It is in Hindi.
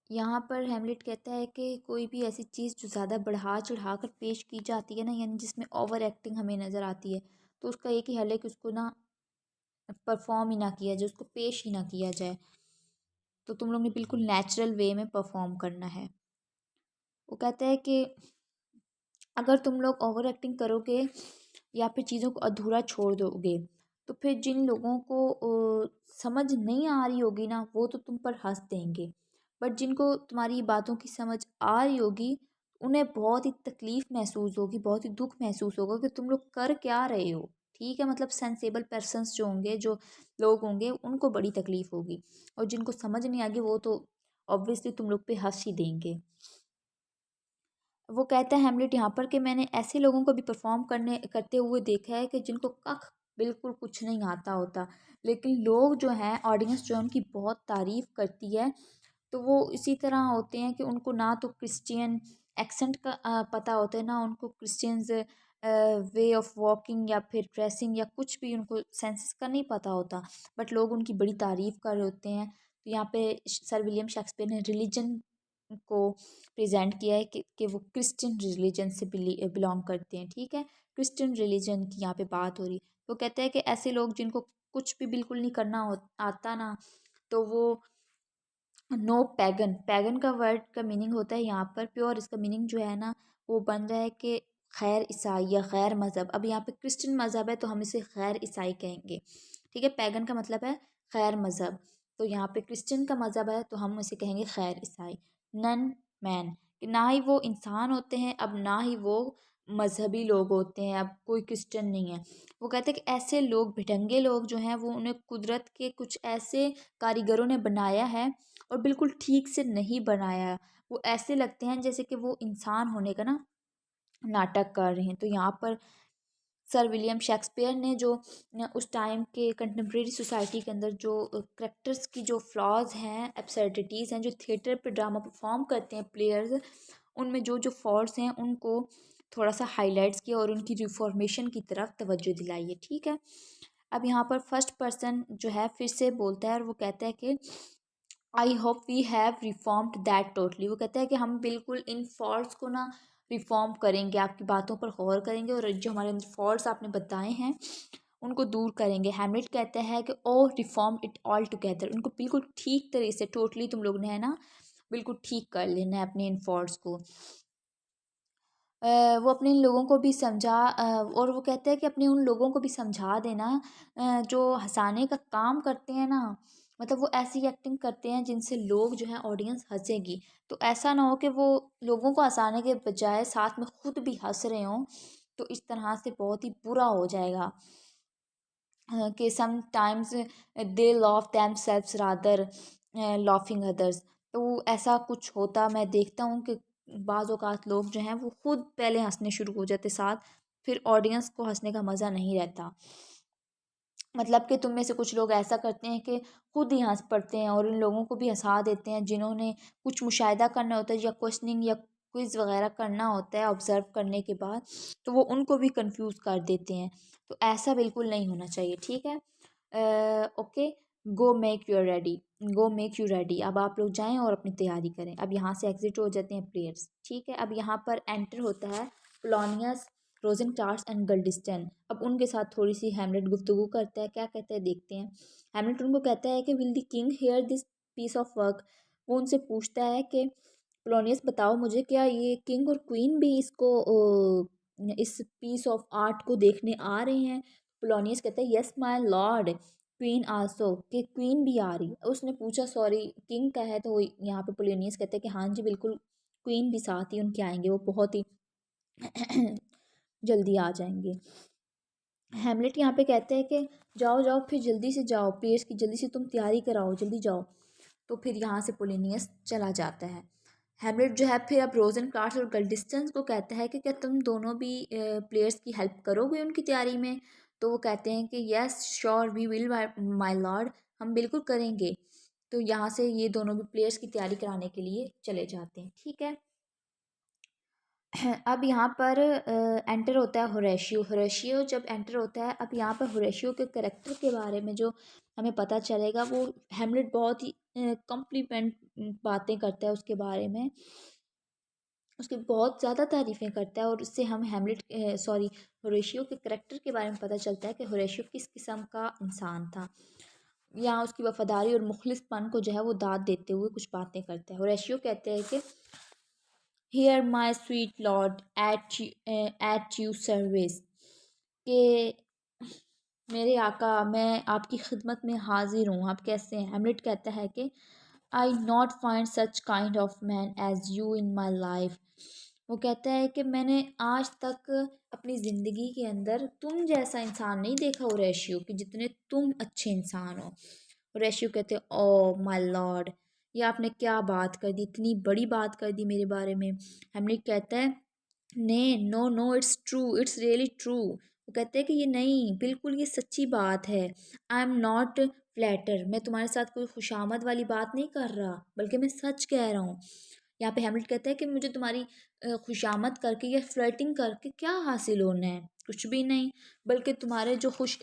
यहाँ पर हैमलेट कहता है कि कोई भी ऐसी चीज़ जो ज़्यादा बढ़ा चढ़ा कर पेश की जाती है ना, यानी जिसमें ओवर एक्टिंग हमें नज़र आती है, तो उसका एक ही हल है कि उसको ना परफॉर्म ही ना किया जाए, उसको पेश ही ना किया जाए। तो तुम लोग ने बिल्कुल नेचुरल वे में परफॉर्म करना है। वो कहता है कि अगर तुम लोग ओवर एक्टिंग करोगे या फिर चीज़ों को अधूरा छोड़ दोगे, तो फिर जिन लोगों को समझ नहीं आ रही होगी ना, वो तो तुम पर हंस देंगे। बट जिनको तुम्हारी बातों की समझ आ रही होगी, उन्हें बहुत ही तकलीफ़ महसूस होगी, बहुत ही दुख महसूस होगा कि तुम लोग कर क्या रहे हो। ठीक है, मतलब सेंसेबल पर्सन्स जो होंगे, जो लोग होंगे, उनको बड़ी तकलीफ़ होगी, और जिनको समझ नहीं आएगी वो तो ऑब्वियसली तुम लोग पे हंस ही देंगे। वो कहता है हैमलेट यहाँ पर कि मैंने ऐसे लोगों को भी परफॉर्म करते हुए देखा है कि जिनको कख बिल्कुल कुछ नहीं आता होता, लेकिन लोग जो हैं, ऑडियंस जो है, उनकी बहुत तारीफ़ करती है। तो वो इसी तरह होते हैं कि उनको ना तो क्रिश्चियन एक्सेंट का पता होता है, ना उनको क्रिश्चियंस वे ऑफ वॉकिंग या फिर ड्रेसिंग या कुछ भी उनको सेंसेस का नहीं पता होता, बट लोग उनकी बड़ी तारीफ़ कर रहे होते हैं। तो यहाँ पे सर विलियम शेक्सपियर ने रिलीजन को प्रेजेंट किया है कि वो क्रिश्चियन रिलीजन से बिलोंग करते हैं। ठीक है, क्रिश्चियन रिलीजन की यहाँ पे बात हो रही। तो कहते हैं कि ऐसे लोग जिनको कुछ भी बिल्कुल नहीं करना आता ना, तो वो नो पैगन, पैगन का वर्ड का मीनिंग होता है यहाँ पर प्योर, इसका मीनिंग जो है ना वो बन रहा है कि खैर ईसाई या खैर मज़हब। अब यहाँ पे क्रिश्चियन मज़हब है तो हम इसे खैर ईसाई कहेंगे। ठीक है, पैगन का मतलब है खैर मज़हब, तो यहाँ पे क्रिश्चियन का मज़हब है तो हम इसे कहेंगे खैर ईसाई। नन मैन, ना ही वो इंसान होते हैं, अब ना ही वो मजहबी लोग होते हैं, अब कोई क्रिश्चियन नहीं है। वो कहते हैं कि ऐसे लोग, भिढ़ंगे लोग जो हैं, वो उन्हें कुदरत के कुछ ऐसे कारीगरों ने बनाया है और बिल्कुल ठीक से नहीं बनाया। वो ऐसे लगते हैं जैसे कि वो इंसान होने का ना नाटक कर रहे हैं। तो यहाँ पर सर विलियम शेक्सपियर ने जो उस टाइम के कंटेम्प्रेरी सोसाइटी के अंदर जो करेक्टर्स की जो फ्लॉज हैं, एब्सर्डिटीज़ हैं, जो थिएटर पे ड्रामा परफॉर्म करते हैं प्लेयर्स, उनमें जो जो फॉल्ट्स हैं उनको थोड़ा सा हाईलाइट्स किया और उनकी रिफॉर्मेशन की तरफ तवज्जो दिलाई है। ठीक है, अब यहाँ पर फर्स्ट पर्सन जो है फिर से बोलता है और वो कहता है कि I hope we have reformed that totally. वो कहता है कि हम बिल्कुल इन फॉल्ट्स को ना रिफॉर्म करेंगे, आपकी बातों पर गौर करेंगे और जो हमारे अंदर फॉल्ट्स आपने बताए हैं उनको दूर करेंगे। हैमलेट कहता है कि ओ रिफॉर्म इट ऑल टुगेदर, उनको बिल्कुल ठीक तरीके से टोटली तुम लोग ने है ना बिल्कुल ठीक कर लेना है अपने इन फॉल्ट्स को। वो अपने इन लोगों को भी समझा और वो कहते हैं कि अपने उन लोगों को भी समझा देना जो हंसाने का काम करते हैं ना, मतलब वो ऐसी एक्टिंग करते हैं जिनसे लोग जो है ऑडियंस हंसेगी। तो ऐसा ना हो कि वो लोगों को हंसाने के बजाय साथ में खुद भी हंस रहे हों, तो इस तरह से बहुत ही बुरा हो जाएगा। कि sometimes they laugh themselves rather laughing others. तो ऐसा कुछ होता मैं देखता हूँ कि बाज़ औक़ात लोग जो हैं वो खुद पहले हंसने शुरू हो जाते साथ, फिर ऑडियंस को हंसने का मज़ा नहीं रहता। मतलब कि तुम में से कुछ लोग ऐसा करते हैं कि खुद ही हंस पड़ते हैं और उन लोगों को भी हंसा देते हैं जिन्होंने कुछ मुशाहिदा करना होता है या क्वेश्चनिंग या क्विज़ वगैरह करना होता है ऑब्ज़र्व करने के बाद, तो वो उनको भी कंफ्यूज कर देते हैं। तो ऐसा बिल्कुल नहीं होना चाहिए। ठीक है, okay, go make you ready, go make you ready. अब आप लोग जाएं और अपनी तैयारी करें। अब यहाँ से एग्जिट हो जाते हैं प्लेयर्स। ठीक है, अब यहाँ पर एंटर होता है पोलोनियस, रोजेनक्राट्स एंड गुल्डेस्टन। अब उनके साथ थोड़ी सी हैमलेट गुफ्तगू करता है, क्या कहता है देखते हैं। हैमलेट उनको कहता है कि will the king hear this piece of work. वो उनसे पूछता है कि पोलोनियस बताओ मुझे, क्या ये किंग और क्वीन भी इसको इस पीस ऑफ आर्ट को देखने आ रहे हैं। पोलोनियस कहता है yes my Lord, queen also, कि क्वीन भी आ रही। उसने पूछा सॉरी किंग का है, तो यहाँ पे पोलोनियस कहता है कि हाँ जी बिल्कुल, क्वीन भी साथ ही उनके आएंगे, वो बहुत ही जल्दी आ जाएंगे। हैमलेट यहाँ पे कहते हैं कि जाओ जाओ फिर जल्दी से जाओ, प्लेयर्स की जल्दी से तुम तैयारी कराओ, जल्दी जाओ। तो फिर यहाँ से पोलिनियस चला जाता है। हैमलेट जो है फिर अब रोजेनक्राट्स और गुल्डेस्टन को कहता है कि क्या तुम दोनों भी प्लेयर्स की हेल्प करोगे उनकी तैयारी में। तो वो कहते हैं कि yes sure we will my lord, हम बिल्कुल करेंगे। तो यहाँ से ये दोनों भी प्लेयर्स की तैयारी कराने के लिए चले जाते हैं। ठीक है, अब यहाँ पर एंटर होता है होरेशियो। होरेशियो जब एंटर होता है, अब यहाँ पर होरेशियो के करेक्टर के बारे में जो हमें पता चलेगा, वो हैमलेट बहुत ही कॉम्प्लीमेंट बातें करता है उसके बारे में, उसकी बहुत ज़्यादा तारीफ़ें करता है और उससे हम होरेशियो के करैक्टर के बारे में पता चलता है कि होरेशियो किस किस्म का इंसान था। यहाँ उसकी वफ़ादारी और मुखलिसपन को जो है वो दाद देते हुए कुछ बातें करता है। होरेशियो कहते हैं कि here my sweet lord at you service, के मेरे आका मैं आपकी खिदमत में हाजिर हूँ, आप कैसे हैं। हेमलेट कहता है कि I not find such kind of man as you in my life. वो कहता है कि मैंने आज तक अपनी ज़िंदगी के अंदर तुम जैसा इंसान नहीं देखा होरेशियो कि जितने तुम अच्छे इंसान हो। होरेशियो कहते हैं ओ माय लॉर्ड, ये आपने क्या बात कर दी, इतनी बड़ी बात कर दी मेरे बारे में। हेमलेट कहता है no no no it's true, it's really true. वो कहते हैं कि ये नहीं, बिल्कुल ये सच्ची बात है। आई एम नॉट फ्लैटर, मैं तुम्हारे साथ कोई खुशामद वाली बात नहीं कर रहा, बल्कि मैं सच कह रहा हूँ। यहाँ पे हेमलेट कहता है कि मुझे तुम्हारी खुशामद करके या फ्लर्टिंग करके क्या हासिल होना है, कुछ भी नहीं, बल्कि तुम्हारे जो खुश